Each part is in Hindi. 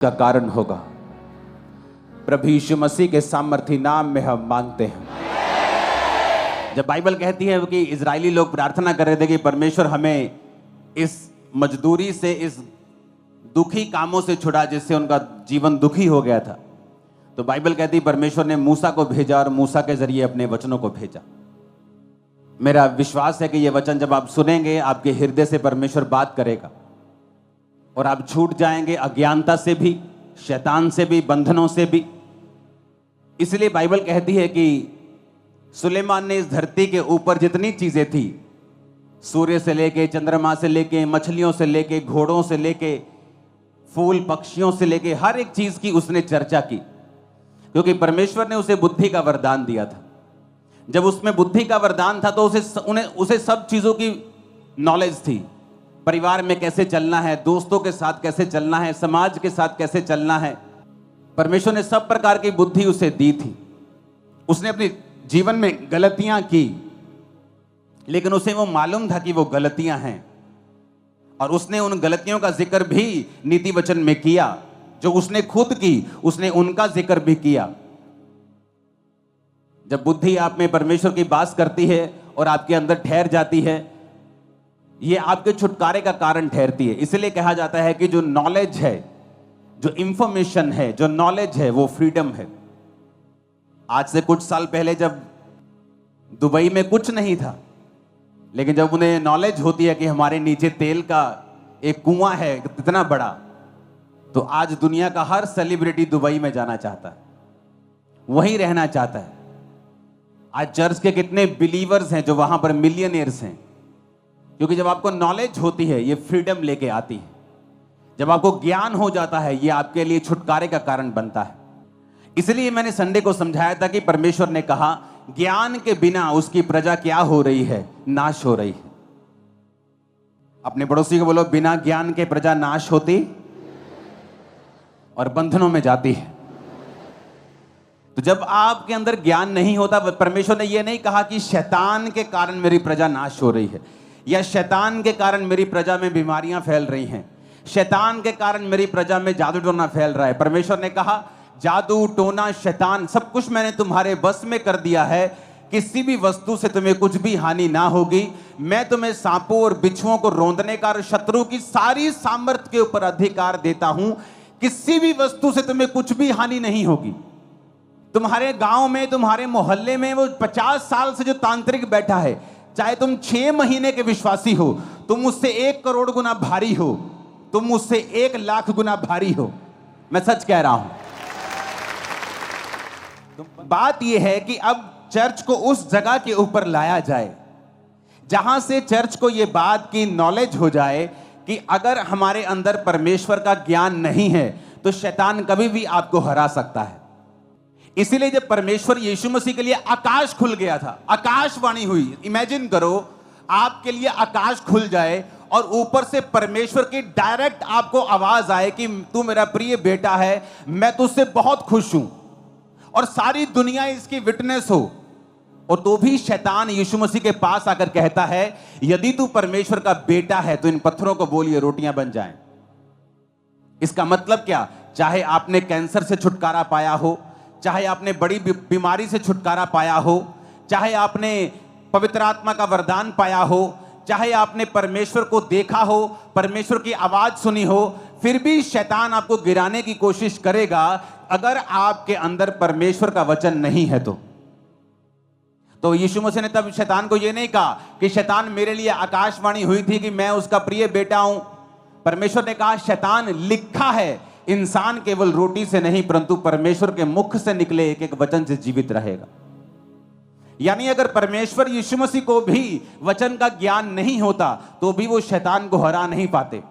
का कारण होगा। प्रभु यीशु मसीह के सामर्थी नाम में हम मांगते हैं। जब बाइबल कहती है कि इजरायली लोग प्रार्थना कर रहे थे कि परमेश्वर हमें इस मजदूरी से, इस दुखी कामों से छुड़ा जिससे उनका जीवन दुखी हो गया था, तो बाइबल कहती है परमेश्वर ने मूसा को भेजा और मूसा के जरिए अपने वचनों को भेजा। मेरा विश्वास है कि ये वचन जब आप सुनेंगे आपके हृदय से परमेश्वर बात करेगा और आप छूट जाएंगे अज्ञानता से भी, शैतान से भी, बंधनों से भी। इसलिए बाइबल कहती है कि सुलेमान ने इस धरती के ऊपर जितनी चीजें थी, सूर्य से लेके, चंद्रमा से लेके, मछलियों से लेके, घोड़ों से लेके, फूल पक्षियों से लेके, हर एक चीज की उसने चर्चा की, क्योंकि परमेश्वर ने उसे बुद्धि का वरदान दिया था। जब उसमें बुद्धि का वरदान था तो उसे सब चीजों की नॉलेज थी। परिवार में कैसे चलना है, दोस्तों के साथ कैसे चलना है, समाज के साथ कैसे चलना है, परमेश्वर ने सब प्रकार की बुद्धि उसे दी थी। उसने अपने जीवन में गलतियां की, लेकिन उसे वो मालूम था कि वो गलतियां हैं, और उसने उन गलतियों का जिक्र भी नीति वचन में किया। जो उसने खुद की, उसने उनका जिक्र भी किया। जब बुद्धि आप में परमेश्वर की बात करती है और आपके अंदर ठहर जाती है, ये आपके छुटकारे का कारण ठहरती है। इसलिए कहा जाता है कि जो नॉलेज है, जो इंफॉर्मेशन है, जो नॉलेज है, वो फ्रीडम है। आज से कुछ साल पहले जब दुबई में कुछ नहीं था, लेकिन जब उन्हें नॉलेज होती है कि हमारे नीचे तेल का एक कुआं है इतना बड़ा, तो आज दुनिया का हर सेलिब्रिटी दुबई में जाना चाहता है, वहीं रहना चाहता है। आज चर्च के कितने बिलीवर्स हैं जो वहां पर मिलियनियर्स हैं, क्योंकि जब आपको नॉलेज होती है ये फ्रीडम लेके आती है। जब आपको ज्ञान हो जाता है ये आपके लिए छुटकारे का कारण बनता है। इसलिए मैंने संडे को समझाया था कि परमेश्वर ने कहा ज्ञान के बिना उसकी प्रजा क्या हो रही है, नाश हो रही है। अपने पड़ोसी को बोलो, बिना ज्ञान के प्रजा नाश होती और बंधनों में जाती है। तो जब आपके अंदर ज्ञान नहीं होता, परमेश्वर ने यह नहीं कहा कि शैतान के कारण मेरी प्रजा नाश हो रही है, या शैतान के कारण मेरी प्रजा में बीमारियां फैल रही हैं, शैतान के कारण मेरी प्रजा में जादू टोना फैल रहा है। परमेश्वर ने कहा जादू टोना शैतान सब कुछ मैंने तुम्हारे बस में कर दिया है, किसी भी वस्तु से तुम्हें कुछ भी हानि ना होगी। मैं तुम्हें सांपों और बिच्छुओं को रौंदने का और शत्रु की सारी सामर्थ के ऊपर अधिकार देता हूं। किसी भी वस्तु से तुम्हें कुछ भी हानि नहीं होगी। तुम्हारे गांव में, तुम्हारे मोहल्ले में वो 50 साल से जो तांत्रिक बैठा है, चाहे तुम 6 महीने के विश्वासी हो, तुम उससे 1 करोड़ गुना भारी हो, तुम उससे 1 लाख गुना भारी हो, मैं सच कह रहा हूं। बात यह है कि अब चर्च को उस जगह के ऊपर लाया जाए जहां से चर्च को यह बात की नॉलेज हो जाए कि अगर हमारे अंदर परमेश्वर का ज्ञान नहीं है तो शैतान कभी भी आपको हरा सकता है। इसीलिए जब परमेश्वर यीशु मसीह के लिए आकाश खुल गया था, आकाशवाणी हुई। इमेजिन करो आपके लिए आकाश खुल जाए और ऊपर से परमेश्वर की डायरेक्ट आपको आवाज आए कि तू मेरा प्रिय बेटा है, मैं तुझसे बहुत खुश हूं, और सारी दुनिया इसकी विटनेस हो। और तो भी शैतान यीशु मसीह के पास आकर कहता है यदि तू परमेश्वर का बेटा है तो इन पत्थरों को बोलिए रोटियां बन जाएं। इसका मतलब क्या? चाहे आपने कैंसर से छुटकारा पाया हो, चाहे आपने बड़ी बीमारी से छुटकारा पाया हो, चाहे आपने पवित्र आत्मा का वरदान पाया हो, चाहे आपने परमेश्वर को देखा हो, परमेश्वर की आवाज सुनी हो, फिर भी शैतान आपको गिराने की कोशिश करेगा अगर आपके अंदर परमेश्वर का वचन नहीं है। तो यीशु मसीह ने तब शैतान को यह नहीं कहा कि शैतान मेरे लिए आकाशवाणी हुई थी कि मैं उसका प्रिय बेटा हूं। परमेश्वर ने कहा शैतान लिखा है इंसान केवल रोटी से नहीं परंतु परमेश्वर के मुख से निकले एक एक वचन से जीवित रहेगा। यानी अगर परमेश्वर यीशु मसीह को भी वचन का ज्ञान नहीं होता तो भी वो शैतान को हरा नहीं पाते।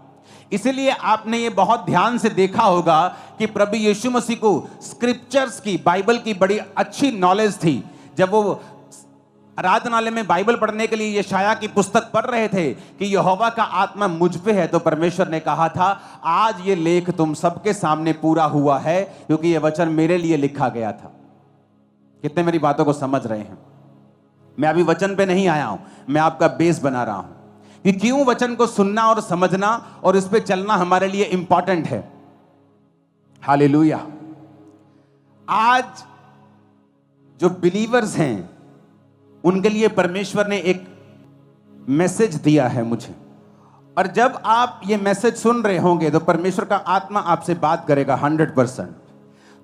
इसलिए आपने ये बहुत ध्यान से देखा होगा कि प्रभु यीशु मसीह को स्क्रिप्चर्स की, बाइबल की बड़ी अच्छी नॉलेज थी। जब वो आराधनालय में बाइबल पढ़ने के लिए यशाया की पुस्तक पढ़ रहे थे कि यहोवा का आत्मा मुझ पे है, तो परमेश्वर ने कहा था आज ये लेख तुम सबके सामने पूरा हुआ है क्योंकि ये वचन मेरे लिए लिखा गया था। कितने मेरी बातों को समझ रहे हैं? मैं अभी वचन पे नहीं आया हूं, मैं आपका बेस बना रहा हूं कि क्यों वचन को सुनना और समझना और इस पे चलना हमारे लिए इंपॉर्टेंट है। हालेलुया। आज जो बिलीवर्स हैं उनके लिए परमेश्वर ने एक मैसेज दिया है मुझे, और जब आप ये मैसेज सुन रहे होंगे तो परमेश्वर का आत्मा आपसे बात करेगा 100%।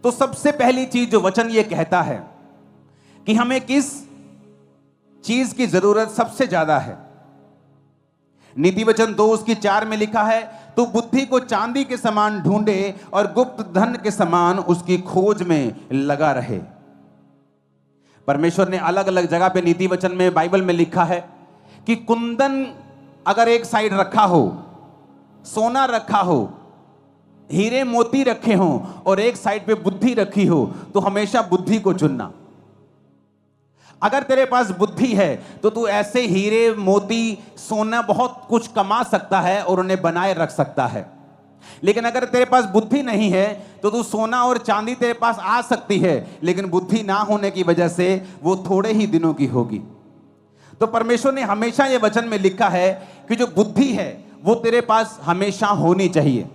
तो सबसे पहली चीज जो वचन ये कहता है कि हमें किस चीज की जरूरत सबसे ज्यादा है, नीति वचन 2:4 में लिखा है, तू बुद्धि को चांदी के समान ढूंढे और गुप्त धन के समान उसकी खोज में लगा रहे। परमेश्वर ने अलग अलग जगह पे नीति वचन में, बाइबल में लिखा है कि कुंदन अगर एक साइड रखा हो, सोना रखा हो, हीरे मोती रखे हो और एक साइड पे बुद्धि रखी हो, तो हमेशा बुद्धि को चुनना। अगर तेरे पास बुद्धि है तो तू ऐसे हीरे मोती सोना बहुत कुछ कमा सकता है और उन्हें बनाए रख सकता है। लेकिन अगर तेरे पास बुद्धि नहीं है तो तू सोना और चांदी तेरे पास आ सकती है, लेकिन बुद्धि ना होने की वजह से वो थोड़े ही दिनों की होगी। तो परमेश्वर ने हमेशा ये वचन में लिखा है कि जो बुद्धि है वो तेरे पास हमेशा होनी चाहिए।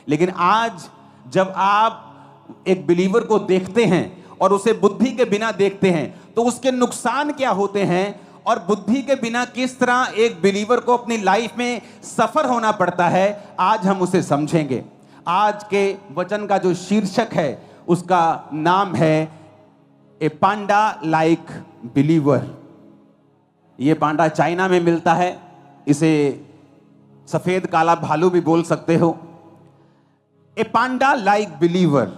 लेकिन आज जब आप एक बिलीवर को देखते हैं और उसे बुद्धि के बिना देखते हैं तो उसके नुकसान क्या होते हैं और बुद्धि के बिना किस तरह एक बिलीवर को अपनी लाइफ में सफर होना पड़ता है, आज हम उसे समझेंगे। आज के वचन का जो शीर्षक है उसका नाम है ए पांडा लाइक बिलीवर। ये पांडा चाइना में मिलता है, इसे सफेद काला भालू भी बोल सकते हो। ए पांडा लाइक बिलीवर।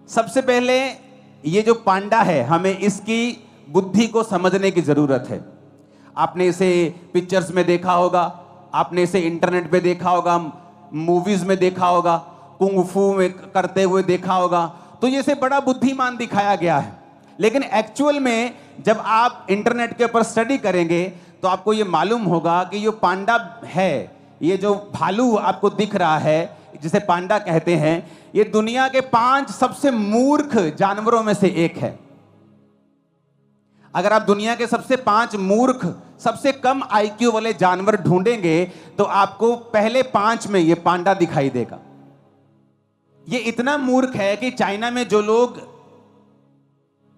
सबसे पहले ये जो पांडा है, हमें इसकी बुद्धि को समझने की जरूरत है। आपने इसे पिक्चर्स में देखा होगा, आपने इसे इंटरनेट पे देखा होगा, मूवीज में देखा होगा, कुंग फू में करते हुए देखा होगा, तो ये इसे बड़ा बुद्धिमान दिखाया गया है। लेकिन एक्चुअल में जब आप इंटरनेट के ऊपर स्टडी करेंगे तो आपको ये मालूम होगा कि ये पांडा है, ये जो भालू आपको दिख रहा है जिसे पांडा कहते हैं, ये दुनिया के 5 सबसे मूर्ख जानवरों में से एक है। अगर आप दुनिया के सबसे 5 मूर्ख, सबसे कम आईक्यू वाले जानवर ढूंढेंगे तो आपको पहले 5 में ये पांडा दिखाई देगा। ये इतना मूर्ख है कि चाइना में जो लोग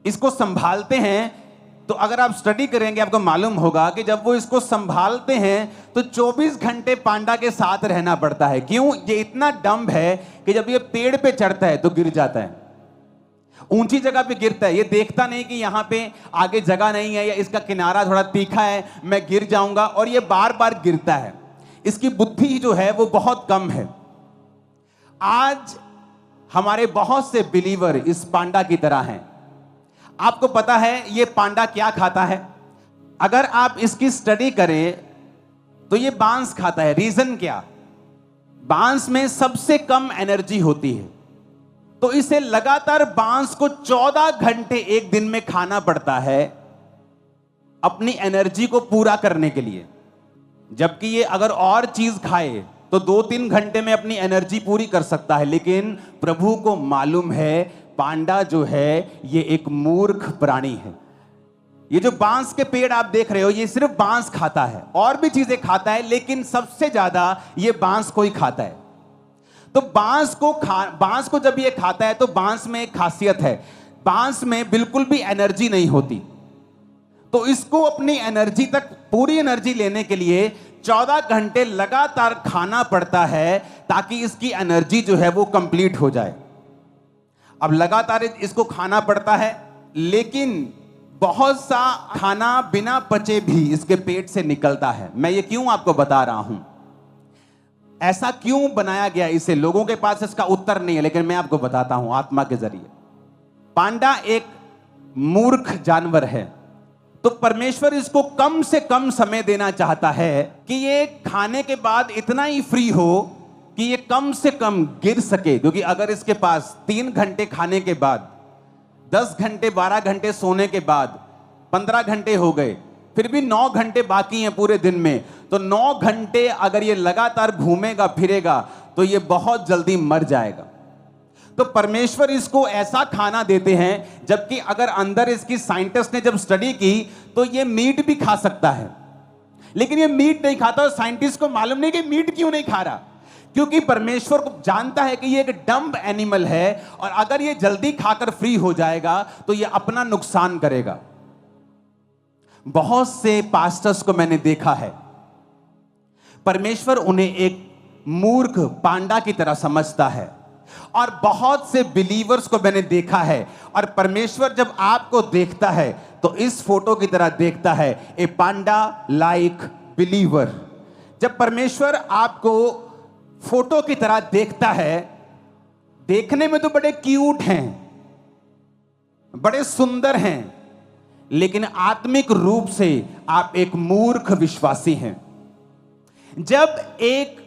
इसको संभालते हैं, तो अगर आप स्टडी करेंगे आपको मालूम होगा कि जब वो इसको संभालते हैं तो 24 घंटे पांडा के साथ रहना पड़ता है। क्यों? ये इतना डम्ब है कि जब ये पेड़ पे चढ़ता है तो गिर जाता है, ऊंची जगह पे गिरता है। ये देखता नहीं कि यहां पे आगे जगह नहीं है या इसका किनारा थोड़ा तीखा है, मैं गिर जाऊंगा, और ये बार बार गिरता है। इसकी बुद्धि जो है वो बहुत कम है। आज हमारे बहुत से बिलीवर इस पांडा की तरह हैं। आपको पता है ये पांडा क्या खाता है? अगर आप इसकी स्टडी करें तो ये बांस खाता है। रीजन क्या? बांस में सबसे कम एनर्जी होती है, तो इसे लगातार बांस को 14 घंटे एक दिन में खाना पड़ता है अपनी एनर्जी को पूरा करने के लिए। जबकि ये अगर और चीज खाए तो 2-3 घंटे में अपनी एनर्जी पूरी कर सकता है। लेकिन प्रभु को मालूम है पांडा जो है ये एक मूर्ख प्राणी है। ये जो बांस के पेड़ आप देख रहे हो, ये सिर्फ बांस खाता है, और भी चीजें खाता है, लेकिन सबसे ज्यादा ये बांस को ही खाता है। तो बांस को जब ये खाता है तो बांस में एक खासियत है, बांस में बिल्कुल भी एनर्जी नहीं होती। तो इसको अपनी एनर्जी तक, पूरी एनर्जी लेने के लिए 14 घंटे लगातार खाना पड़ता है ताकि इसकी एनर्जी जो है वो कंप्लीट हो जाए। अब लगातार इसको खाना पड़ता है, लेकिन बहुत सा खाना बिना पचे भी इसके पेट से निकलता है। मैं ये क्यों आपको बता रहा हूं, ऐसा क्यों बनाया गया इसे, लोगों के पास इसका उत्तर नहीं है, लेकिन मैं आपको बताता हूं आत्मा के जरिए। पांडा एक मूर्ख जानवर है, तो परमेश्वर इसको कम से कम समय देना चाहता है कि ये खाने के बाद इतना ही फ्री हो कि ये कम से कम गिर सके। क्योंकि अगर इसके पास 3 घंटे खाने के बाद, 10 घंटे 12 घंटे सोने के बाद 15 घंटे हो गए, फिर भी 9 घंटे बाकी हैं पूरे दिन में, तो 9 घंटे अगर ये लगातार घूमेगा फिरेगा तो ये बहुत जल्दी मर जाएगा। तो परमेश्वर इसको ऐसा खाना देते हैं, जबकि अगर अंदर इसकी साइंटिस्ट ने जब स्टडी की तो ये मीट भी खा सकता है, लेकिन ये मीट नहीं खाता। और साइंटिस्ट को मालूम नहीं कि मीट क्यों नहीं खा रहा, क्योंकि परमेश्वर को जानता है कि ये एक डम्ब एनिमल है और अगर ये जल्दी खाकर फ्री हो जाएगा तो ये अपना नुकसान करेगा। बहुत से पास्टर्स को मैंने देखा है, परमेश्वर उन्हें एक मूर्ख पांडा की तरह समझता है, और बहुत से बिलीवर्स को मैंने देखा है और परमेश्वर जब आपको देखता है तो इस फोटो की तरह देखता है, ए पांडा लाइक बिलीवर। जब परमेश्वर आपको फोटो की तरह देखता है, देखने में तो बड़े क्यूट हैं, बड़े सुंदर हैं, लेकिन आत्मिक रूप से आप एक मूर्ख विश्वासी हैं। जब एक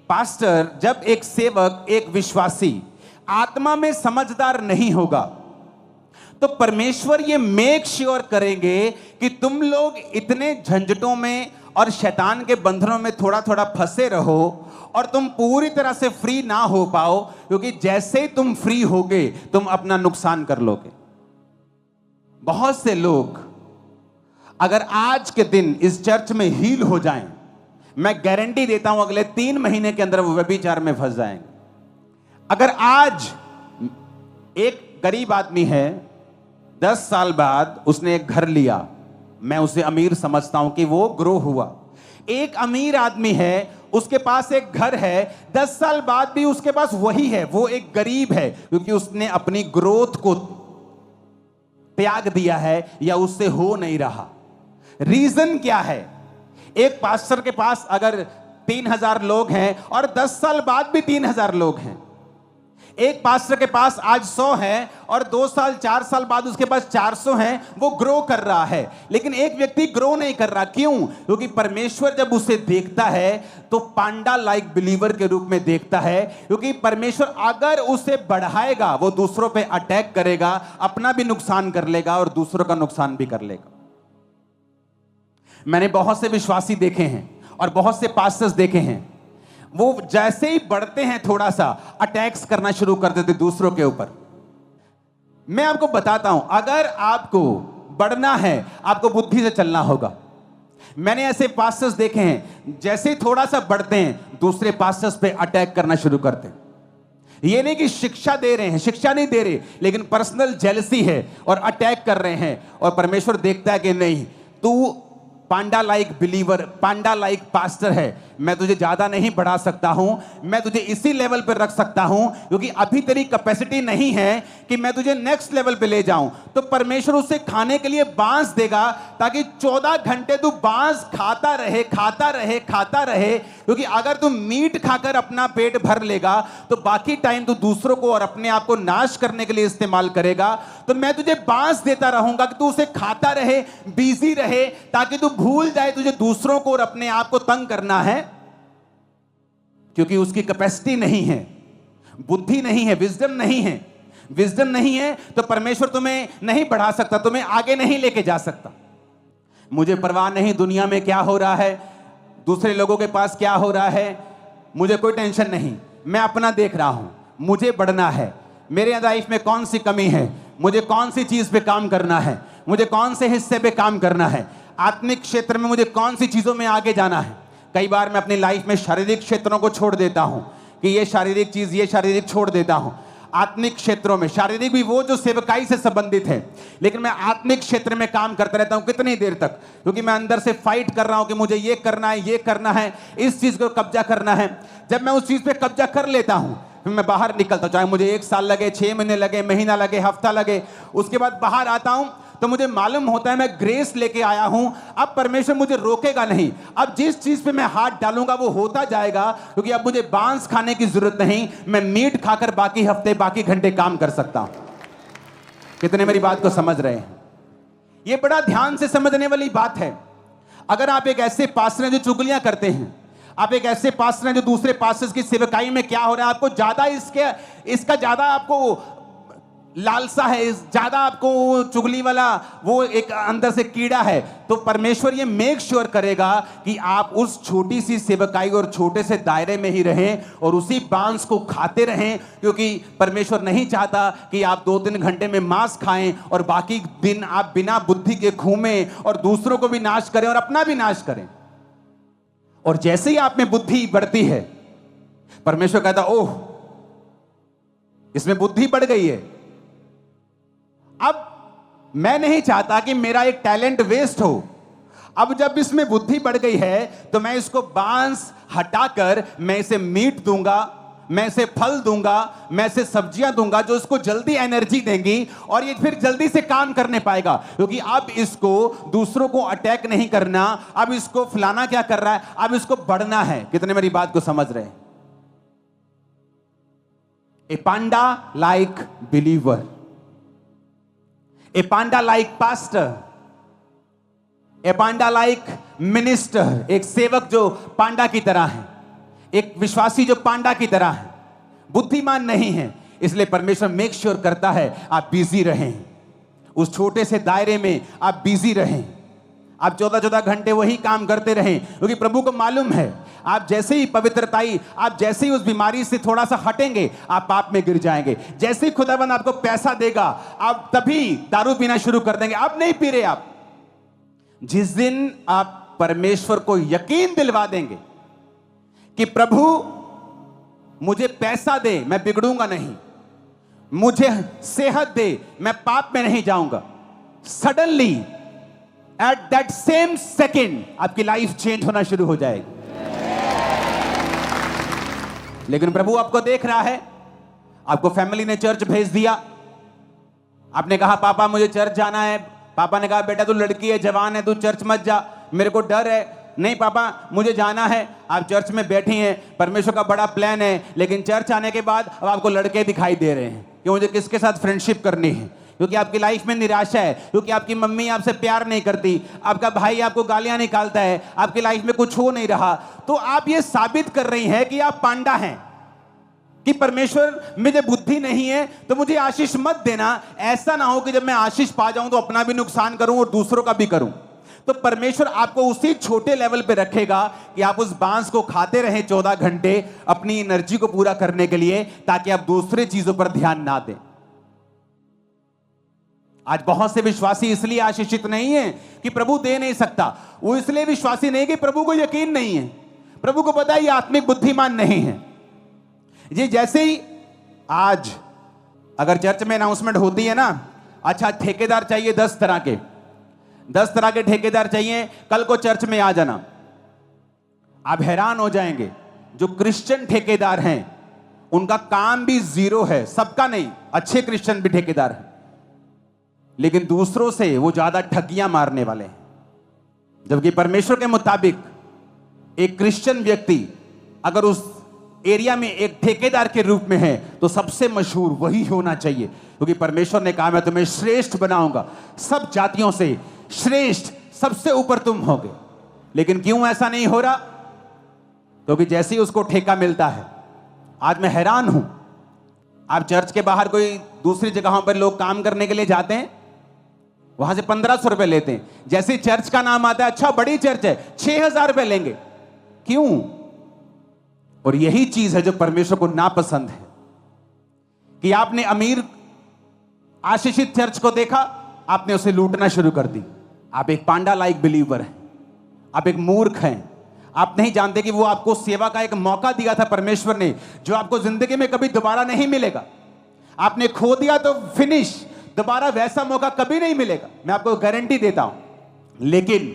पास्टर, जब एक सेवक, एक विश्वासी आत्मा में समझदार नहीं होगा तो परमेश्वर ये मेक श्योर करेंगे कि तुम लोग इतने झंझटों में और शैतान के बंधनों में थोड़ा थोड़ा फंसे रहो और तुम पूरी तरह से फ्री ना हो पाओ, क्योंकि जैसे ही तुम फ्री होगे तुम अपना नुकसान कर लोगे। बहुत से लोग अगर आज के दिन इस चर्च में हील हो जाएं, मैं गारंटी देता हूं अगले 3 महीने के अंदर वो व्यभिचार में फंस जाएंगे। अगर आज एक गरीब आदमी है, 10 साल बाद उसने एक घर लिया, मैं उसे अमीर समझता हूं कि वो ग्रो हुआ। एक अमीर आदमी है, उसके पास एक घर है, 10 साल बाद भी उसके पास वही है, वो एक गरीब है, क्योंकि उसने अपनी ग्रोथ को त्याग दिया है या उससे हो नहीं रहा। रीजन क्या है? एक पास्टर के पास अगर 3000 लोग हैं और 10 साल बाद भी 3000 लोग हैं, एक पास्टर के पास आज 100 हैं और 2 साल 4 साल बाद उसके पास 400 हैं, वो ग्रो कर रहा है। लेकिन एक व्यक्ति ग्रो नहीं कर रहा, क्यों? क्योंकि परमेश्वर जब उसे देखता है तो पांडा लाइक बिलीवर के रूप में देखता है, क्योंकि परमेश्वर अगर उसे बढ़ाएगा वो दूसरों पे अटैक करेगा, अपना भी नुकसान कर लेगा और दूसरों का नुकसान भी कर लेगा। मैंने बहुत से विश्वासी देखे हैं और बहुत से पास्टर्स देखे हैं, वो जैसे ही बढ़ते हैं थोड़ा सा अटैक्स करना शुरू कर देते दूसरों के ऊपर। मैं आपको बताता हूं, अगर आपको बढ़ना है आपको बुद्धि से चलना होगा। मैंने ऐसे पास्टर्स देखे हैं, जैसे ही थोड़ा सा बढ़ते हैं दूसरे पास्टर्स पे अटैक करना शुरू करते हैं। ये नहीं कि शिक्षा दे रहे हैं, शिक्षा नहीं दे रहे, लेकिन पर्सनल जेलसी है और अटैक कर रहे हैं। और परमेश्वर देखता है कि नहीं, तू पांडा लाइक बिलीवर, पांडा लाइक पास्टर है, मैं तुझे ज्यादा नहीं बढ़ा सकता हूं, मैं तुझे इसी लेवल पर रख सकता हूं, क्योंकि अभी तेरी कैपेसिटी नहीं है कि मैं तुझे नेक्स्ट लेवल पे ले जाऊं। तो परमेश्वर उसे खाने के लिए बांस देगा, ताकि 14 घंटे तू बांस खाता रहे, खाता रहे, खाता रहे। क्योंकि अगर तू मीट खाकर अपना पेट भर लेगा तो बाकी टाइम तू दूसरों को और अपने आप को नाश करने के लिए इस्तेमाल करेगा। तो मैं तुझे बांस देता रहूंगा कि तू उसे खाता रहे, बिजी रहे, ताकि तू भूल जाए तुझे दूसरों को और अपने आप को तंग करना है, क्योंकि उसकी कैपेसिटी नहीं है, बुद्धि नहीं है, विजडम नहीं है। विजडम नहीं है तो परमेश्वर तुम्हें नहीं बढ़ा सकता, तुम्हें आगे नहीं लेके जा सकता। मुझे परवाह नहीं दुनिया में क्या हो रहा है, दूसरे लोगों के पास क्या हो रहा है, मुझे कोई टेंशन नहीं। मैं अपना देख रहा हूं, मुझे बढ़ना है, मेरे लाइफ में कौन सी कमी है, मुझे कौन सी चीज पे काम करना है, मुझे कौन से हिस्से पे काम करना है, आत्मिक क्षेत्र में मुझे कौन सी चीजों में आगे जाना है। कई बार मैं अपनी लाइफ में शारीरिक क्षेत्रों को छोड़ देता हूं कि ये शारीरिक चीज, ये शारीरिक छोड़ देता हूं। आत्मिक क्षेत्रों में, शारीरिक भी वो जो सेवकाई से संबंधित है, लेकिन मैं आत्मिक क्षेत्र में काम करता रहता हूं। कितनी देर तक? क्योंकि मैं अंदर से फाइट कर रहा हूं कि मुझे ये करना है, ये करना है, इस चीज को कब्जा करना है। जब मैं उस चीज पे कब्जा कर लेता हूं फिर मैं बाहर निकलता हूं, चाहे मुझे 1 साल लगे, 6 महीने लगे, महीना लगे, हफ्ता लगे, उसके बाद बाहर आता हूं तो मुझे मालूम होता है मैं ग्रेस लेके आया हूं। अब परमेश्वर मुझे रोकेगा नहीं, अब जिस चीज पे मैं हाथ डालूंगा वो होता जाएगा, क्योंकि अब मुझे बांस खाने की जरूरत नहीं, मैं मीट खाकर बाकी हफ्ते, बाकी घंटे काम कर सकता हूं। कितने मेरी बात को समझ रहे हैं? ये बड़ा ध्यान से समझने वाली बात है। अगर आप एक ऐसे पास्टर हैं जो चुगलियां करते हैं, आप एक ऐसे पास्टर हैं जो दूसरे पास्टर्स की सेवकाई में क्या हो रहा है आपको ज्यादा इसका ज्यादा आपको लालसा है, ज्यादा आपको चुगली वाला वो एक अंदर से कीड़ा है, तो परमेश्वर ये मेक श्योर करेगा कि आप उस छोटी सी सेवकाई और छोटे से दायरे में ही रहें और उसी बांस को खाते रहें। क्योंकि परमेश्वर नहीं चाहता कि आप 2-3 घंटे में मांस खाएं और बाकी दिन आप बिना बुद्धि के घूमें और दूसरों को भी नाश करें और अपना भी नाश करें। और जैसे ही आप में बुद्धि बढ़ती है परमेश्वर कहता ओह, इसमें बुद्धि बढ़ गई है। अब मैं नहीं चाहता कि मेरा एक टैलेंट वेस्ट हो। अब जब इसमें बुद्धि बढ़ गई है तो मैं इसको बांस हटाकर मैं इसे मीट दूंगा, मैं इसे फल दूंगा, मैं इसे सब्जियां दूंगा जो इसको जल्दी एनर्जी देंगी और ये फिर जल्दी से काम करने पाएगा। क्योंकि अब इसको दूसरों को अटैक नहीं करना, अब इसको फलाना क्या कर रहा है, अब इसको बढ़ना है। कितने मेरी बात को समझ रहे हैं? ए पांडा लाइक बिलीवर, ए पांडा लाइक पास्टर, ए पांडा लाइक मिनिस्टर, एक सेवक जो पांडा की तरह है, एक विश्वासी जो पांडा की तरह है, बुद्धिमान नहीं है। इसलिए परमेश्वर मेक श्योर करता है आप बिजी रहें, उस छोटे से दायरे में आप बिजी रहें, आप 14-14 घंटे वही काम करते रहें। क्योंकि प्रभु को मालूम है आप जैसे ही पवित्रताई, आप जैसे ही उस बीमारी से थोड़ा सा हटेंगे आप पाप में गिर जाएंगे। जैसे ही खुदाबंद आपको पैसा देगा आप तभी दारू पीना शुरू कर देंगे। आप नहीं पी रहे। आप जिस दिन आप परमेश्वर को यकीन दिलवा देंगे कि प्रभु मुझे पैसा दे, मैं बिगड़ूंगा नहीं, मुझे सेहत दे, मैं पाप में नहीं जाऊंगा, suddenly at that same second आपकी लाइफ चेंज होना शुरू हो जाएगी। लेकिन प्रभु आपको देख रहा है, आपको फैमिली ने चर्च भेज दिया, आपने कहा पापा मुझे चर्च जाना है, पापा ने कहा बेटा तू लड़की है, जवान है, तू चर्च मत जा, मेरे को डर है। नहीं पापा मुझे जाना है। आप चर्च में बैठी हैं, परमेश्वर का बड़ा प्लान है, लेकिन चर्च आने के बाद अब आपको लड़के दिखाई दे रहे हैं कि मुझे किसके साथ फ्रेंडशिप करनी है, क्योंकि आपकी लाइफ में निराशा है, क्योंकि आपकी मम्मी आपसे प्यार नहीं करती, आपका भाई आपको गालियां निकालता है, आपकी लाइफ में कुछ हो नहीं रहा। तो आप ये साबित कर रही हैं कि आप पांडा हैं, कि परमेश्वर मुझे बुद्धि नहीं है तो मुझे आशीष मत देना। ऐसा ना हो कि जब मैं आशीष पा जाऊं तो अपना भी नुकसान करूं और दूसरों का भी करूं। तो परमेश्वर आपको उसी छोटे लेवल पे रखेगा कि आप उस बांस को खाते रहें 14 घंटे अपनी एनर्जी को पूरा करने के लिए, ताकि आप दूसरे चीजों पर ध्यान ना दें। आज बहुत से विश्वासी इसलिए आशीषित नहीं है कि प्रभु दे नहीं सकता, वो इसलिए विश्वासी नहीं कि प्रभु को यकीन नहीं है। प्रभु को पता है ये आत्मिक बुद्धिमान नहीं है। ये जैसे ही आज अगर चर्च में अनाउंसमेंट होती है ना, अच्छा ठेकेदार चाहिए 10 तरह के, 10 तरह के ठेकेदार चाहिए, कल को चर्च में आ जाना। आप हैरान हो जाएंगे, जो क्रिश्चियन ठेकेदार हैं उनका काम भी जीरो है, सबका नहीं, अच्छे क्रिश्चियन भी ठेकेदार हैं, लेकिन दूसरों से वो ज्यादा ठगियां मारने वाले हैं। जबकि परमेश्वर के मुताबिक एक क्रिश्चियन व्यक्ति अगर उस एरिया में एक ठेकेदार के रूप में है तो सबसे मशहूर वही होना चाहिए, क्योंकि परमेश्वर ने कहा मैं तुम्हें श्रेष्ठ बनाऊंगा, सब जातियों से श्रेष्ठ, सबसे ऊपर तुम होगे। लेकिन क्यों ऐसा नहीं हो रहा? क्योंकि जैसे ही उसको ठेका मिलता है, आज मैं हैरान हूं, आप चर्च के बाहर कोई दूसरी जगहों पर लोग काम करने के लिए जाते हैं, वहां से 1500 रुपए लेते हैं, जैसे चर्च का नाम आता है, अच्छा बड़ी चर्च है, 6000 रुपए लेंगे। क्यों? और यही चीज है जो परमेश्वर को नापसंद है, कि आपने अमीर आशीषित चर्च को देखा, आपने उसे लूटना शुरू कर दी। आप एक पांडा लाइक बिलीवर हैं, आप एक मूर्ख हैं, आप नहीं जानते कि वो आपको सेवा का एक मौका दिया था परमेश्वर ने, जो आपको जिंदगी में कभी दोबारा नहीं मिलेगा। आपने खो दिया तो फिनिश, दोबारा वैसा मौका कभी नहीं मिलेगा, मैं आपको गारंटी देता हूं। लेकिन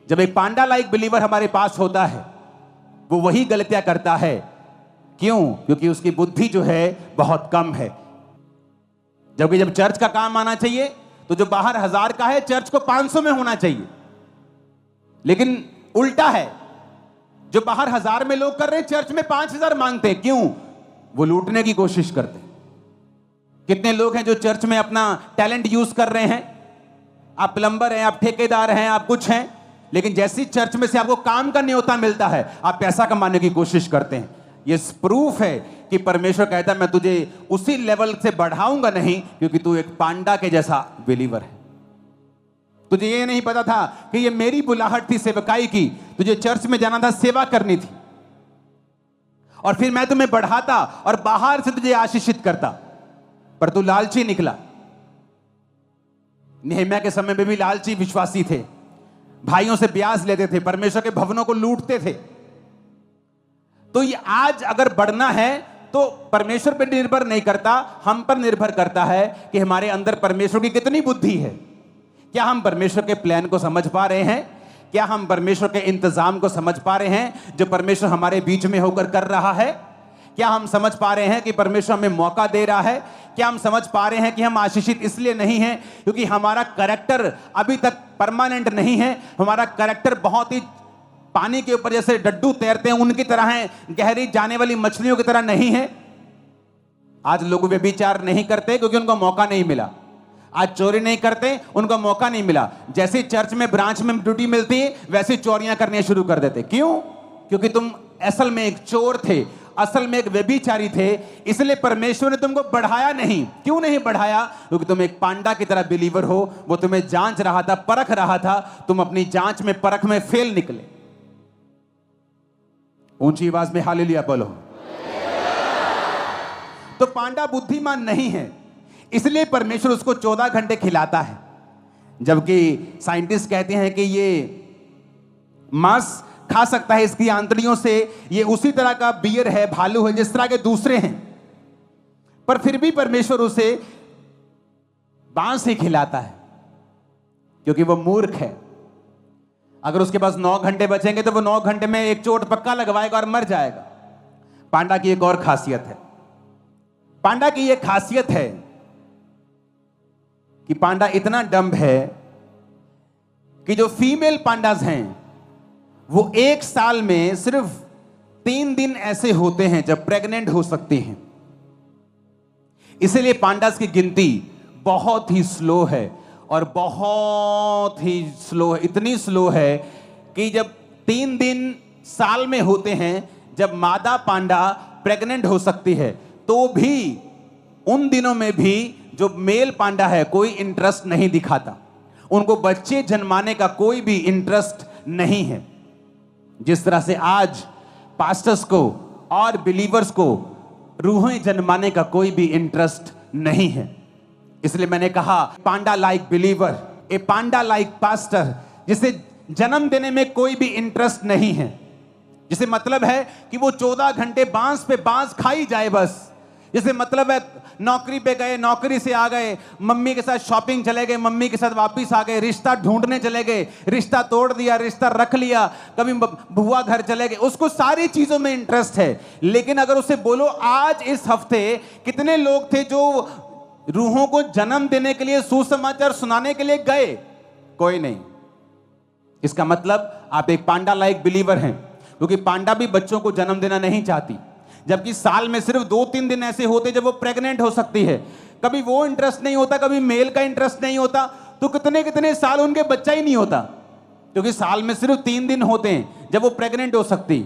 जब एक पांडा लाइक बिलीवर हमारे पास होता है, वो वही गलतियां करता है। क्यों? क्योंकि उसकी बुद्धि जो है बहुत कम है। जबकि जब चर्च का काम आना चाहिए तो जो बाहर 1000 का है चर्च को 500 में होना चाहिए, लेकिन उल्टा है, जो बाहर 1000 में लोग कर रहे हैं चर्च में 5000 मांगते हैं। क्यों? वो लूटने की कोशिश करते हैं। कितने लोग हैं जो चर्च में अपना टैलेंट यूज कर रहे हैं, आप प्लम्बर हैं, आप ठेकेदार हैं, आप कुछ हैं, लेकिन जैसी चर्च में से आपको काम का न्योता मिलता है आप पैसा कमाने की कोशिश करते हैं। ये प्रूफ है कि परमेश्वर कहता है मैं तुझे उसी लेवल से बढ़ाऊंगा नहीं, क्योंकि तू एक पांडा के जैसा बिलीवर है। तुझे ये नहीं पता था कि ये मेरी बुलाहट थी सेवकाई की, तुझे चर्च में जाना था, सेवा करनी थी, और फिर मैं तुम्हें बढ़ाता और बाहर से तुझे आशीषित करता, पर तू लालची निकला। नेहम्याह के समय में भी लालची विश्वासी थे, भाइयों से ब्याज लेते थे, परमेश्वर के भवनों को लूटते थे। तो ये आज अगर बढ़ना है तो परमेश्वर पर निर्भर नहीं करता, हम पर निर्भर करता है कि हमारे अंदर परमेश्वर की कितनी बुद्धि है। क्या हम परमेश्वर के प्लान को समझ पा रहे हैं? क्या हम परमेश्वर के इंतजाम को समझ पा रहे हैं जो परमेश्वर हमारे बीच में होकर कर रहा है? क्या हम समझ पा रहे हैं कि परमेश्वर हमें मौका दे रहा है? क्या हम समझ पा रहे हैं कि हम आशीषित इसलिए नहीं हैं क्योंकि हमारा कैरेक्टर अभी तक परमानेंट नहीं है? हमारा कैरेक्टर बहुत ही पानी के ऊपर जैसे डड्डू तैरते हैं उनकी तरह है, गहरी जाने वाली मछलियों की तरह नहीं है। आज लोग व्यभिचार नहीं करते क्योंकि उनको मौका नहीं मिला। आज चोरी नहीं करते, उनको मौका नहीं मिला। जैसे चर्च में ब्रांच में ड्यूटी मिलती है वैसे चोरियां करने शुरू कर देते। क्यों? क्योंकि तुम असल में एक चोर थे, असल में एक व्यभिचारी थे, इसलिए परमेश्वर ने तुमको बढ़ाया नहीं। क्यों नहीं बढ़ाया? क्योंकि तुम एक पांडा की तरह बिलीवर हो। वो तुम्हें जांच रहा था, परख रहा था, तुम अपनी जांच में परख में फेल निकले। ऊंची आवाज में हालेलुया बोलो। तो पांडा बुद्धिमान नहीं है, इसलिए परमेश्वर उसको 14 घंटे खिलाता है। जबकि साइंटिस्ट कहते हैं कि ये मांस खा सकता है, इसकी आंतड़ियों से ये उसी तरह का बियर है, भालू है जिस तरह के दूसरे हैं, पर फिर भी परमेश्वर उसे बांस ही खिलाता है क्योंकि वो मूर्ख है। अगर उसके पास 9 घंटे बचेंगे तो वो 9 घंटे में एक चोट पक्का लगवाएगा और मर जाएगा। पांडा की एक और खासियत है, पांडा की यह खासियत है कि पांडा इतना डम्ब है कि जो फीमेल पांडास हैं वो एक साल में सिर्फ 3 दिन ऐसे होते हैं जब प्रेग्नेंट हो सकती हैं। इसलिए पांडास की गिनती बहुत ही स्लो है और बहुत ही स्लो है, इतनी स्लो है कि जब 3 दिन साल में होते हैं जब मादा पांडा प्रेग्नेंट हो सकती है, तो भी उन दिनों में भी जो मेल पांडा है कोई इंटरेस्ट नहीं दिखाता, उनको बच्चे जन्माने का कोई भी इंटरेस्ट नहीं है। जिस तरह से आज पास्टर्स को और बिलीवर्स को रूहें जन्माने का कोई भी इंटरेस्ट नहीं है। इसलिए मैंने कहा पांडा लाइक बिलीवर, ए पांडा लाइक पास्टर, जिसे जन्म देने में कोई भी इंटरेस्ट नहीं है, जिसे मतलब है कि वो 14 घंटे बांस पे बांस खाई जाए बस। जिसे मतलब है नौकरी पे गए, नौकरी से आ गए, मम्मी के साथ शॉपिंग चले गए, मम्मी के साथ वापस आ गए, रिश्ता ढूंढने चले गए, रिश्ता तोड़ दिया, रिश्ता रख लिया, कभी बुआ घर चले गए, उसको सारी चीजों में इंटरेस्ट है। लेकिन अगर उसे बोलो आज इस हफ्ते कितने लोग थे जो रूहों को जन्म देने के लिए, सुसमाचार सुनाने के लिए गए? कोई नहीं। इसका मतलब आप एक पांडा लाइक बिलीवर हैं, क्योंकि पांडा भी बच्चों को जन्म देना नहीं चाहती, जबकि साल में सिर्फ 2-3 दिन ऐसे होते जब वो प्रेग्नेंट हो सकती है। कभी वो इंटरेस्ट नहीं होता, कभी मेल का इंटरेस्ट नहीं होता, तो कितने कितने साल उनके बच्चा ही नहीं होता, क्योंकि साल में सिर्फ 3 दिन होते हैं जब वो प्रेग्नेंट हो सकती।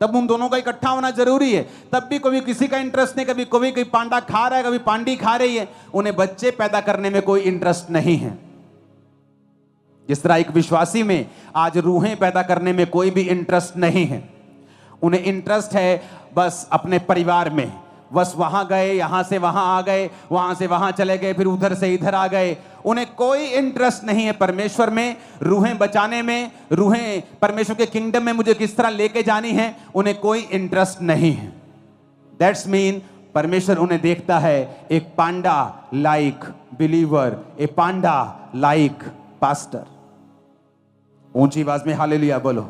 तब उन दोनों का इकट्ठा होना जरूरी है। तब भी कभी किसी का इंटरेस्ट नहीं, कभी कोई पांडा खा रहा है, कभी पांडी खा रही है, उन्हें बच्चे पैदा करने में कोई इंटरेस्ट नहीं है। जिस तरह एक विश्वासी में आज रूहें पैदा करने में कोई भी इंटरेस्ट नहीं है, उन्हें इंटरेस्ट है बस अपने परिवार में, बस वहां गए, यहां से वहां आ गए, वहां से वहां चले गए, फिर उधर से इधर आ गए, उन्हें कोई इंटरेस्ट नहीं है परमेश्वर में, रूहें बचाने में, रूहें परमेश्वर के किंगडम में मुझे किस तरह लेके जानी है, उन्हें कोई इंटरेस्ट नहीं है। दैट्स मीन परमेश्वर उन्हें देखता है एक पांडा लाइक बिलीवर, ए पांडा लाइक पास्टर। ऊंची आवाज में हालेलुया बोलो।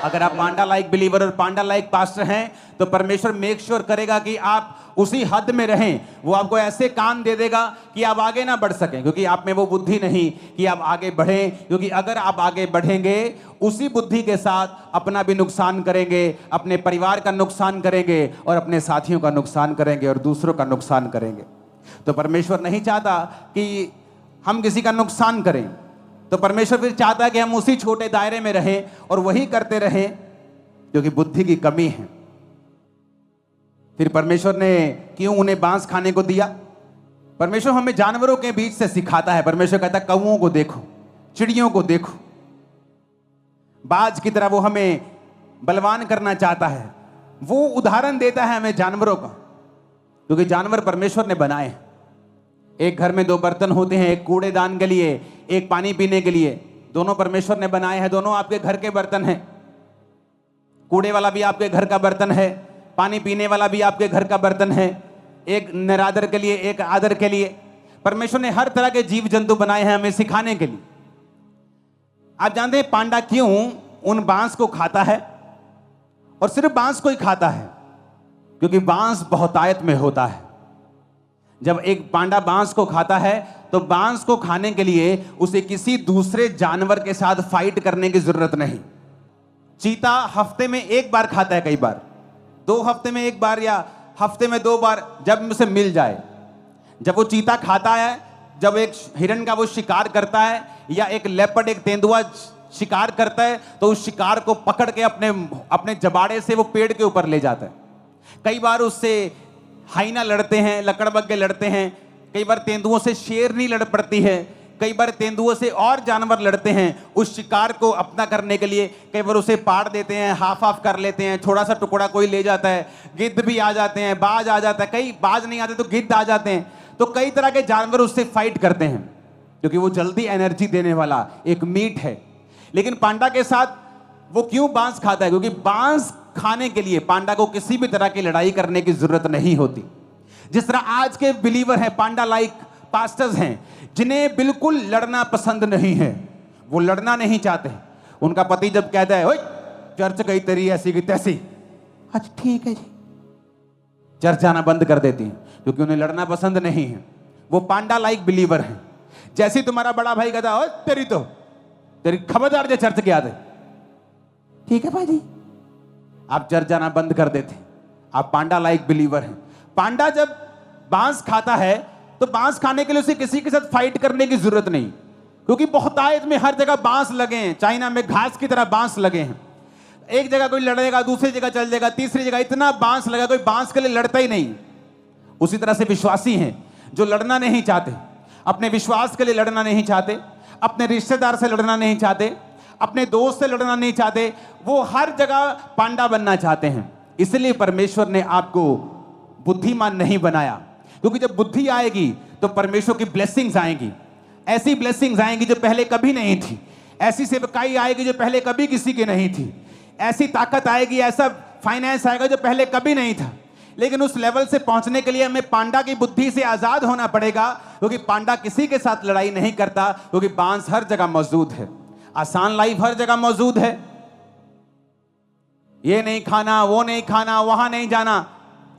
अगर आप पांडा लाइक बिलीवर और पांडा लाइक पास्टर हैं तो परमेश्वर मेक श्योर करेगा कि आप उसी हद में रहें। वो आपको ऐसे काम दे देगा कि आप आगे ना बढ़ सकें, क्योंकि आप में वो बुद्धि नहीं कि आप आगे बढ़ें। क्योंकि अगर आप आगे बढ़ेंगे उसी बुद्धि के साथ अपना भी नुकसान करेंगे, अपने परिवार का नुकसान करेंगे और अपने साथियों का नुकसान करेंगे और दूसरों का नुकसान करेंगे। तो परमेश्वर नहीं चाहता कि हम किसी का नुकसान करें, तो परमेश्वर फिर चाहता है कि हम उसी छोटे दायरे में रहें और वही करते रहें क्योंकि बुद्धि की कमी है। फिर परमेश्वर ने क्यों उन्हें बांस खाने को दिया? परमेश्वर हमें जानवरों के बीच से सिखाता है। परमेश्वर कहता है कौओं को देखो, चिड़ियों को देखो, बाज की तरह वो हमें बलवान करना चाहता है। वो उदाहरण देता है हमें जानवरों का, क्योंकि जानवर परमेश्वर ने बनाए हैं। एक घर में 2 बर्तन होते हैं, एक कूड़ेदान के लिए, एक पानी पीने के लिए। दोनों परमेश्वर ने बनाए हैं, दोनों आपके घर के बर्तन हैं। कूड़े वाला भी आपके घर का बर्तन है, पानी पीने वाला भी आपके घर का बर्तन है, एक निरादर के लिए, एक आदर के लिए। परमेश्वर ने हर तरह के जीव जंतु बनाए हैं हमें सिखाने के लिए। आप जानते हैं पांडा क्यों उन बांस को खाता है, और सिर्फ बांस को ही खाता है? क्योंकि बांस बहुतायत में होता है। जब एक पांडा बांस को खाता है तो बांस को खाने के लिए उसे किसी दूसरे जानवर के साथ फाइट करने की जरूरत नहीं। चीता हफ्ते में एक बार खाता है, कई बार 2 हफ्ते में एक बार या हफ्ते में 2 बार, जब उसे मिल जाए। जब वो चीता खाता है, जब एक हिरन का वो शिकार करता है या एक लेपर्ड, एक तेंदुआ शिकार करता है, तो उस शिकार को पकड़ के अपने जबाड़े से वो पेड़ के ऊपर ले जाता है। कई बार उससे हाइना लड़ते हैं, लकड़बग्गे लड़ते हैं, कई बार तेंदुओं से शेरनी लड़ पड़ती है, कई बार तेंदुओं से और जानवर लड़ते हैं उस शिकार को अपना करने के लिए। कई बार उसे पाड़ देते हैं, हाफ हाफ कर लेते हैं, थोड़ा सा टुकड़ा कोई ले जाता है। गिद्ध भी आ जाते हैं, बाज आ जाता है, कई बाज नहीं आते तो गिद्ध आ जाते हैं। तो कई तरह के जानवर उससे फाइट करते हैं, क्योंकि वो जल्दी एनर्जी देने वाला एक मीट है। लेकिन पांडा के साथ वो क्यों बांस खाता है? क्योंकि बांस खाने के लिए पांडा को किसी भी तरह की लड़ाई करने की जरूरत नहीं होती। जिस तरह आज के बिलीवर हैं, पांडा लाइक पास्टर्स हैं, जिन्हें बिल्कुल लड़ना पसंद नहीं है, वो लड़ना नहीं चाहते। उनका पति जब कहता है, ओए चर्च गई तेरी ऐसी की तैसी, अच्छा ठीक है जी, चर्च जाना बंद कर देती हैं, क्योंकि उन्हें लड़ना पसंद नहीं है। वो पांडा लाइक बिलीवर हैं। जैसे ही तुम्हारा बड़ा भाई कहता है, तेरी खबरदार जो चर्च के आते, ठीक है भाई, आप चर्च जाना बंद कर देते। आप पांडा लाइक बिलीवर हैं। पांडा जब बांस खाता है तो बांस खाने के लिए उसे किसी के साथ फाइट करने की जरूरत नहीं, क्योंकि बहुतायत में हर जगह बांस लगे हैं। चाइना में घास की तरह बांस लगे हैं। एक जगह कोई लड़ेगा, दूसरी जगह चल जाएगा, तीसरी जगह इतना बांस लगा, कोई बांस के लिए लड़ता ही नहीं। उसी तरह से विश्वासी हैं जो लड़ना नहीं चाहते, अपने विश्वास के लिए लड़ना नहीं चाहते, अपने रिश्तेदार से लड़ना नहीं चाहते, अपने दोस्त से लड़ना नहीं चाहते, वो हर जगह पांडा बनना चाहते हैं। इसलिए परमेश्वर ने आपको बुद्धिमान नहीं बनाया, क्योंकि जब बुद्धि आएगी तो परमेश्वर की ब्लेसिंग्स आएंगी। ऐसी ब्लेसिंग्स आएंगी जो पहले कभी नहीं थी, ऐसी सेवकाई आएगी जो पहले कभी किसी की नहीं थी, ऐसी ताकत आएगी, ऐसा फाइनेंस आएगा जो पहले कभी नहीं था। लेकिन उस लेवल से पहुंचने के लिए हमें पांडा की बुद्धि से आजाद होना पड़ेगा, क्योंकि पांडा किसी के साथ लड़ाई नहीं करता, क्योंकि बांस हर जगह मौजूद है। आसान लाइफ हर जगह मौजूद है। ये नहीं खाना, वो नहीं खाना, वहां नहीं जाना,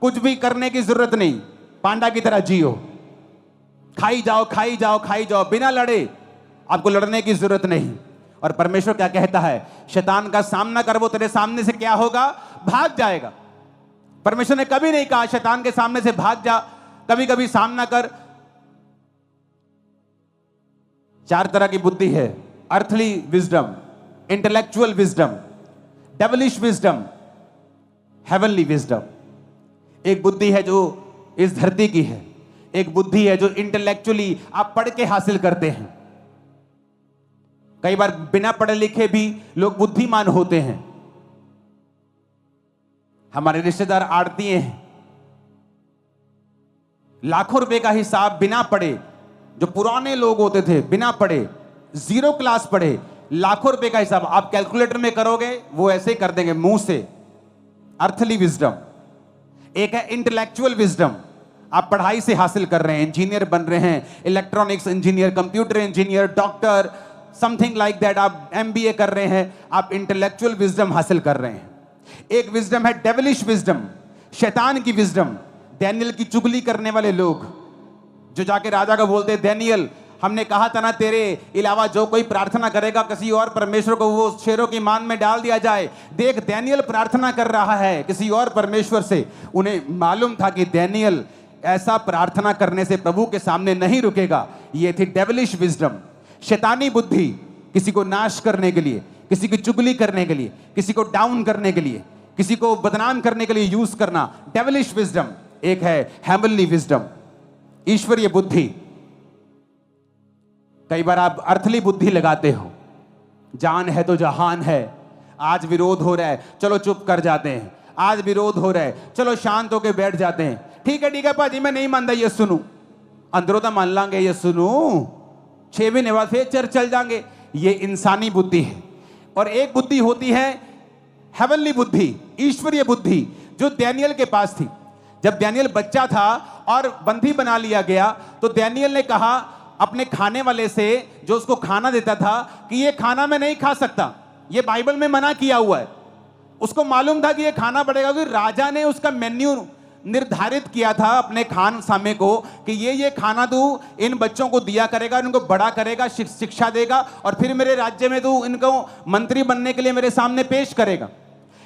कुछ भी करने की जरूरत नहीं। पांडा की तरह जियो, खाई जाओ, खाई जाओ, खाई जाओ, बिना लड़े। आपको लड़ने की जरूरत नहीं। और परमेश्वर क्या कहता है? शैतान का सामना कर, वो तेरे सामने से क्या होगा? भाग जाएगा। परमेश्वर ने कभी नहीं कहा शैतान के सामने से भाग जा, कभी कभी सामना कर। 4 तरह की बुद्धि है: earthly wisdom, intellectual wisdom, devilish wisdom, heavenly wisdom. एक बुद्धि है जो इस धरती की है, एक बुद्धि है जो इंटेलेक्चुअली आप पढ़ के हासिल करते हैं। कई बार बिना पढ़े लिखे भी लोग बुद्धिमान होते हैं। हमारे रिश्तेदार आड़ती हैं, लाखों रुपए का हिसाब बिना पढ़े, जो पुराने लोग होते थे बिना पढ़े, 0 क्लास पढ़े, लाखों रुपए का हिसाब आप कैलकुलेटर में करोगे वो ऐसे ही कर देंगे मुंह से। Earthly wisdom. एक है इंटेलेक्चुअल विजडम, आप पढ़ाई से हासिल कर रहे हैं, इंजीनियर बन रहे हैं, electronics engineer, computer engineer, doctor, something like that, आप एमबीए कर रहे हैं, आप इंटेलेक्चुअल विजडम हासिल कर रहे हैं। एक विजडम है डेविलिश विजडम, शैतान की विजडम। डैनियल की चुगली करने वाले लोग जो जाके राजा को बोलते, डैनियल हमने कहा था ना तेरे अलावा जो कोई प्रार्थना करेगा किसी और परमेश्वर को वो शेरों की मान में डाल दिया जाए। देख डैनियल प्रार्थना कर रहा है किसी और परमेश्वर से। उन्हें मालूम था कि डैनियल ऐसा प्रार्थना करने से प्रभु के सामने नहीं रुकेगा। ये थी डेविलिश विजडम, शैतानी बुद्धि, किसी को नाश करने के लिए, किसी की चुगली करने के लिए, किसी को डाउन करने के लिए, किसी को बदनाम करने के लिए यूज करना, डेविलिश विजडम। एक है हेवनली विजडम, ईश्वरीय बुद्धि। कई बार आप अर्थली बुद्धि लगाते हो, जान है तो जहान है, आज विरोध हो रहा है चलो चुप कर जाते हैं, आज विरोध हो रहा है चलो शांत होकर बैठ जाते हैं। ठीक है भाजी मैं नहीं मानता, ये सुनू, अंदरों तो मान लांगे, ये सुनू 6 महीने बाद फिर चर्च चल जाएंगे। ये इंसानी बुद्धि है। और एक बुद्धि होती है हेवनली बुद्धि, ईश्वरीय बुद्धि जो डैनियल के पास थी। जब डैनियल बच्चा था और बंदी बना लिया गया तो डैनियल ने कहा अपने खाने वाले से, जो उसको खाना देता था, कि ये खाना मैं नहीं खा सकता, ये बाइबल में मना किया हुआ है। उसको मालूम था कि ये खाना पड़ेगा, क्योंकि राजा ने उसका मेन्यू निर्धारित किया था अपने खान सामे को कि ये खाना तू इन बच्चों को दिया करेगा, इनको बड़ा करेगा, शिक्षा देगा और फिर मेरे राज्य में तू इनको मंत्री बनने के लिए मेरे सामने पेश करेगा।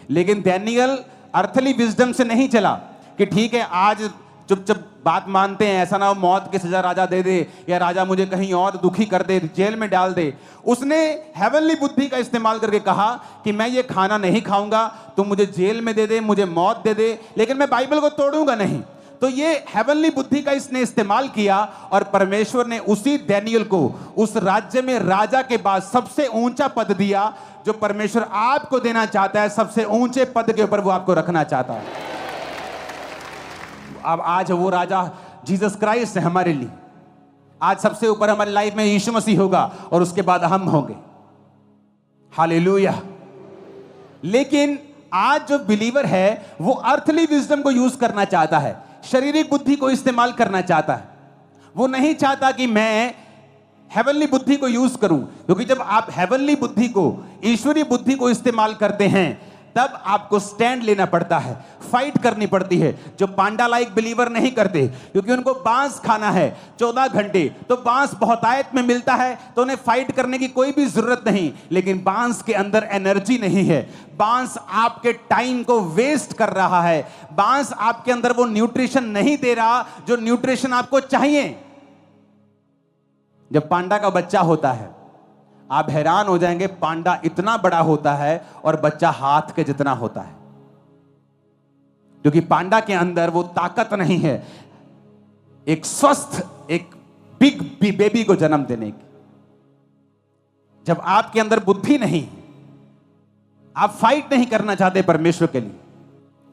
लेकिन डैनियल अर्थली विजडम से नहीं चला कि ठीक है आज चुपचाप बात मानते हैं, ऐसा ना हो मौत की सजा राजा दे दे या राजा मुझे कहीं और दुखी कर दे, जेल में डाल दे। उसने हेवनली बुद्धि का इस्तेमाल करके कहा कि मैं ये खाना नहीं खाऊंगा, तुम मुझे जेल में दे दे, मुझे मौत दे दे, लेकिन मैं बाइबल को तोड़ूंगा नहीं। तो ये हेवनली बुद्धि का इसने इस्तेमाल किया और परमेश्वर ने उसी डैनियल को उस राज्य में राजा के बाद सबसे ऊंचा पद दिया जो परमेश्वर आपको देना चाहता है। सबसे ऊंचे पद के ऊपर वो आपको रखना चाहता है। अब आज वो राजा जीसस क्राइस्ट है हमारे लिए। आज सबसे ऊपर हमारी लाइफ में यीशु मसीह होगा और उसके बाद हम होंगे। हालेलुया। लेकिन आज जो बिलीवर है वो अर्थली विजडम को यूज करना चाहता है, शारीरिक बुद्धि को इस्तेमाल करना चाहता है। वो नहीं चाहता कि मैं हेवनली बुद्धि को यूज करूं, क्योंकि जब आप हेवनली बुद्धि को, ईश्वरीय बुद्धि को इस्तेमाल करते हैं तब आपको स्टैंड लेना पड़ता है, फाइट करनी पड़ती है, जो पांडा लाइक बिलीवर नहीं करते, क्योंकि उनको बांस खाना है 14 घंटे, तो बांस बहुतायत में मिलता है तो उन्हें फाइट करने की कोई भी जरूरत नहीं। लेकिन बांस के अंदर एनर्जी नहीं है, बांस आपके टाइम को वेस्ट कर रहा है, बांस आपके अंदर वो न्यूट्रिशन नहीं दे रहा जो न्यूट्रिशन आपको चाहिए। जब पांडा का बच्चा होता है आप हैरान हो जाएंगे, पांडा इतना बड़ा होता है और बच्चा हाथ के जितना होता है, क्योंकि पांडा के अंदर वो ताकत नहीं है एक स्वस्थ, एक बिग बेबी को जन्म देने की। जब आपके अंदर बुद्धि नहीं, आप फाइट नहीं करना चाहते परमेश्वर के लिए,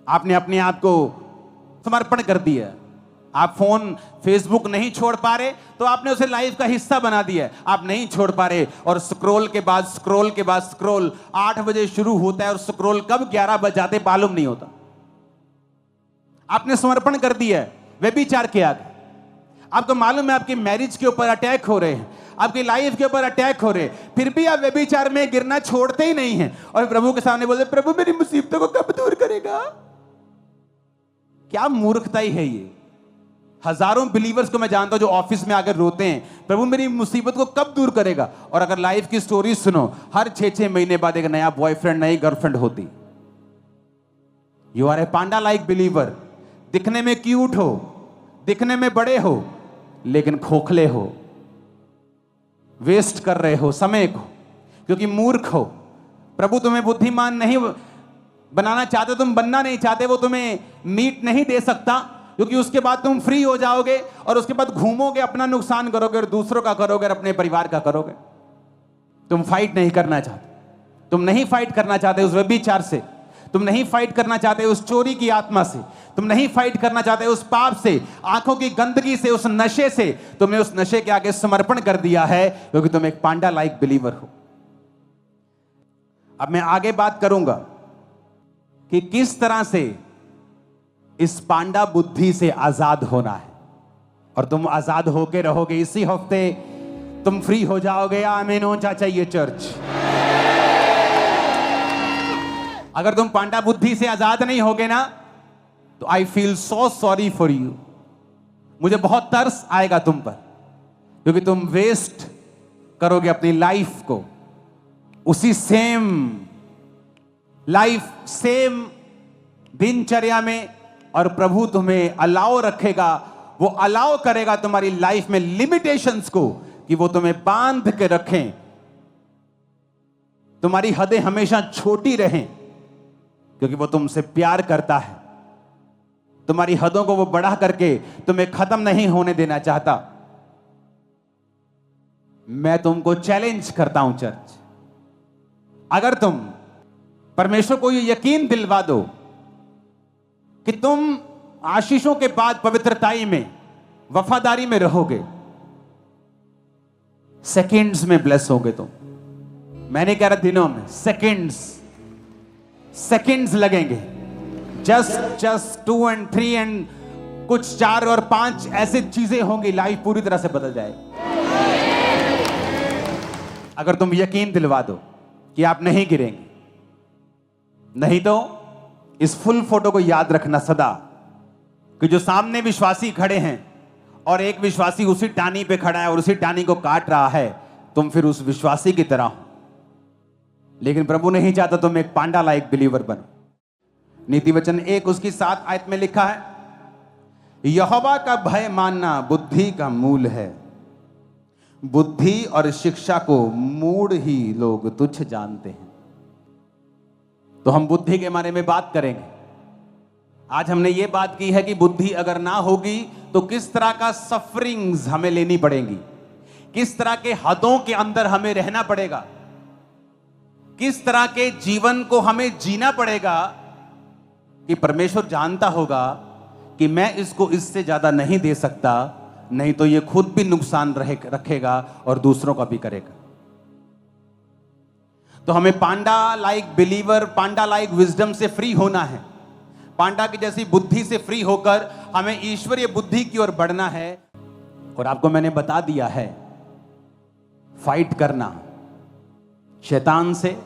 आपने अपने आप को समर्पण कर दिया, आप फोन फेसबुक नहीं छोड़ पा रहे तो आपने उसे लाइफ का हिस्सा बना दिया है। आप नहीं छोड़ पा रहे और स्क्रॉल के बाद स्क्रॉल के बाद स्क्रॉल 8 बजे शुरू होता है और स्क्रॉल कब 11 बज जाते मालूम नहीं होता। आपने समर्पण कर दिया है व्यभिचार के आगे। आपको मालूम है आपकी मैरिज के ऊपर अटैक हो रहे हैं, आपकी लाइफ के ऊपर अटैक हो रहे हैं, फिर भी आप व्यभिचार में गिरना छोड़ते ही नहीं हैं और प्रभु के सामने बोलते प्रभु मेरी मुसीबतों को कब दूर करेगा। क्या मूर्खताई है ये। हजारों बिलीवर्स को मैं जानता हूं जो ऑफिस में आकर रोते हैं प्रभु मेरी मुसीबत को कब दूर करेगा, और अगर लाइफ की स्टोरी सुनो हर 6-6 महीने बाद एक नया बॉयफ्रेंड नई गर्लफ्रेंड होती। You are a panda like believer. दिखने में क्यूट हो, दिखने में बड़े हो, लेकिन खोखले हो, वेस्ट कर रहे हो समय को, क्योंकि मूर्ख हो। प्रभु तुम्हें बुद्धिमान नहीं बनाना चाहते, तुम बनना नहीं चाहते, वो तुम्हें मीट नहीं दे सकता, क्योंकि उसके बाद तुम फ्री हो जाओगे और उसके बाद घूमोगे, अपना नुकसान करोगे और दूसरों का करोगे और अपने परिवार का करोगे। तुम फाइट नहीं करना चाहते, तुम नहीं फाइट करना चाहते उस व्यभिचार से, तुम नहीं फाइट करना चाहते उस चोरी की आत्मा से, तुम नहीं फाइट करना चाहते उस पाप से, आंखों की गंदगी से, उस नशे से। तुमने उस नशे के आगे समर्पण कर दिया है क्योंकि तुम एक पांडा लाइक बिलीवर हो। अब मैं आगे बात करूंगा कि किस तरह से इस पांडा बुद्धि से आजाद होना है, और तुम आजाद होके रहोगे। इसी हफ्ते तुम फ्री हो जाओगे। आमीन होना चाहिए चर्च। अगर तुम पांडा बुद्धि से आजाद नहीं होगे ना तो I feel so sorry for you. मुझे बहुत तरस आएगा तुम पर, क्योंकि तुम वेस्ट करोगे अपनी लाइफ को उसी सेम लाइफ, सेम दिनचर्या में, और प्रभु तुम्हें अलाउ रखेगा, वो अलाउ करेगा तुम्हारी लाइफ में लिमिटेशंस को कि वो तुम्हें बांध के रखें, तुम्हारी हदें हमेशा छोटी रहें, क्योंकि वो तुमसे प्यार करता है। तुम्हारी हदों को वो बढ़ा करके तुम्हें खत्म नहीं होने देना चाहता। मैं तुमको चैलेंज करता हूं चर्च, अगर तुम परमेश्वर को ये यकीन दिलवा दो कि तुम आशीषों के बाद पवित्रताई में, वफादारी में रहोगे, सेकंड्स में ब्लेस होगे तुम। मैंने कह रहा दिनों में, सेकंड्स। सेकंड्स लगेंगे। जस्ट 2 और 3 एंड कुछ 4 और 5 ऐसे चीजें होंगी, लाइफ पूरी तरह से बदल जाए। अगर तुम यकीन दिलवा दो कि आप नहीं गिरेंगे। नहीं तो इस फुल फोटो को याद रखना सदा, कि जो सामने विश्वासी खड़े हैं और एक विश्वासी उसी टानी पे खड़ा है और उसी टानी को काट रहा है, तुम फिर उस विश्वासी की तरह हो। लेकिन प्रभु नहीं चाहता तुम एक पांडा लाइक बिलीवर बनो। नीति वचन 1 उसकी 7 आयत में लिखा है, यहोवा का भय मानना बुद्धि का मूल है, बुद्धि और शिक्षा को मूढ़ ही लोग तुच्छ जानते हैं। तो हम बुद्धि के बारे में बात करेंगे। आज हमने ये बात की है कि बुद्धि अगर ना होगी तो किस तरह का सफरिंग्स हमें लेनी पड़ेंगी, किस तरह के हदों के अंदर हमें रहना पड़ेगा, किस तरह के जीवन को हमें जीना पड़ेगा कि परमेश्वर जानता होगा कि मैं इसको इससे ज्यादा नहीं दे सकता, नहीं तो ये खुद भी नुकसान रखेगा और दूसरों का भी करेगा। तो हमें पांडा लाइक बिलीवर, पांडा लाइक विजडम से फ्री होना है। पांडा की जैसी बुद्धि से फ्री होकर हमें ईश्वरीय बुद्धि की ओर बढ़ना है। और आपको मैंने बता दिया है, फाइट करना शैतान से,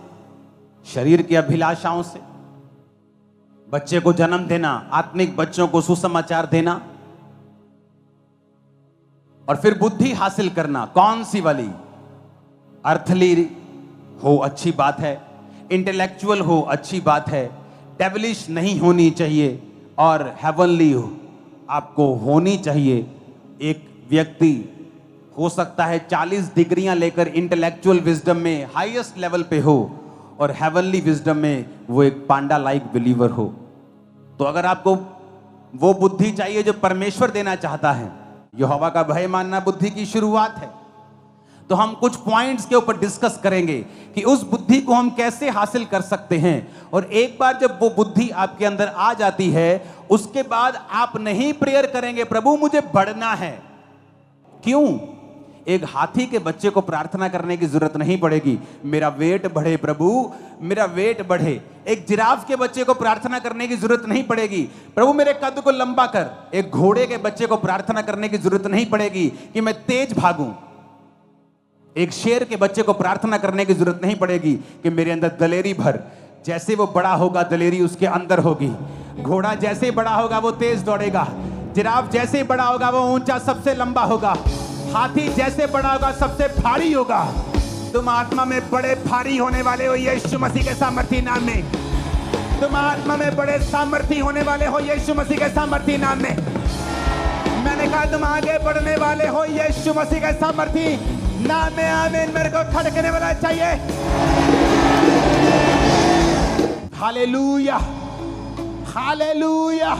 शरीर की अभिलाषाओं से, बच्चे को जन्म देना, आत्मिक बच्चों को सुसमाचार देना, और फिर बुद्धि हासिल करना। कौन सी वाली? अर्थली हो अच्छी बात है, इंटेलेक्चुअल हो अच्छी बात है, डेविलिश नहीं होनी चाहिए, और हेवनली हो आपको होनी चाहिए। एक व्यक्ति हो सकता है 40 डिग्रियां लेकर इंटेलेक्चुअल विजडम में हाईएस्ट लेवल पे हो और हेवनली विजडम में वो एक पांडा लाइक बिलीवर हो। तो अगर आपको वो बुद्धि चाहिए जो परमेश्वर देना चाहता है, यहोवा का भय मानना बुद्धि की शुरुआत है, तो हम कुछ पॉइंट्स के ऊपर डिस्कस करेंगे कि उस बुद्धि को हम कैसे हासिल कर सकते हैं। और एक बार जब वो बुद्धि आपके अंदर आ जाती है, उसके बाद आप नहीं प्रेयर करेंगे प्रभु मुझे बढ़ना है। क्यों? एक हाथी के बच्चे को प्रार्थना करने की जरूरत नहीं पड़ेगी, मेरा वेट बढ़े प्रभु, मेरा वेट बढ़े। एक जिराफ के बच्चे को प्रार्थना करने की जरूरत नहीं पड़ेगी, प्रभु मेरे कद को लंबा कर। एक घोड़े के बच्चे को प्रार्थना करने की जरूरत नहीं पड़ेगी कि मैं तेज भागूं। एक शेर के बच्चे को प्रार्थना करने की जरूरत नहीं पड़ेगी कि मेरे अंदर दलेरी भर। जैसे वो बड़ा होगा दलेरी उसके अंदर होगी। घोड़ा जैसे बड़ा होगा वो तेज दौड़ेगा, जिराफ जैसे बड़ा होगा वो ऊंचा सबसे लंबा होगा, हाथी जैसे बड़ा होगा सबसे भारी होगा। तुम आत्मा में बड़े भारी होने वाले हो यीशु मसीह के सामर्थी नाम में। तुम आत्मा में बड़े सामर्थी होने वाले हो यीशु मसीह के सामर्थी नाम में। मैंने कहा तुम आगे बढ़ने वाले हो यीशु मसीह के सामर्थी नाम में। आमीन। मेरे को खड़कने वाला चाहिए। Hallelujah, hallelujah.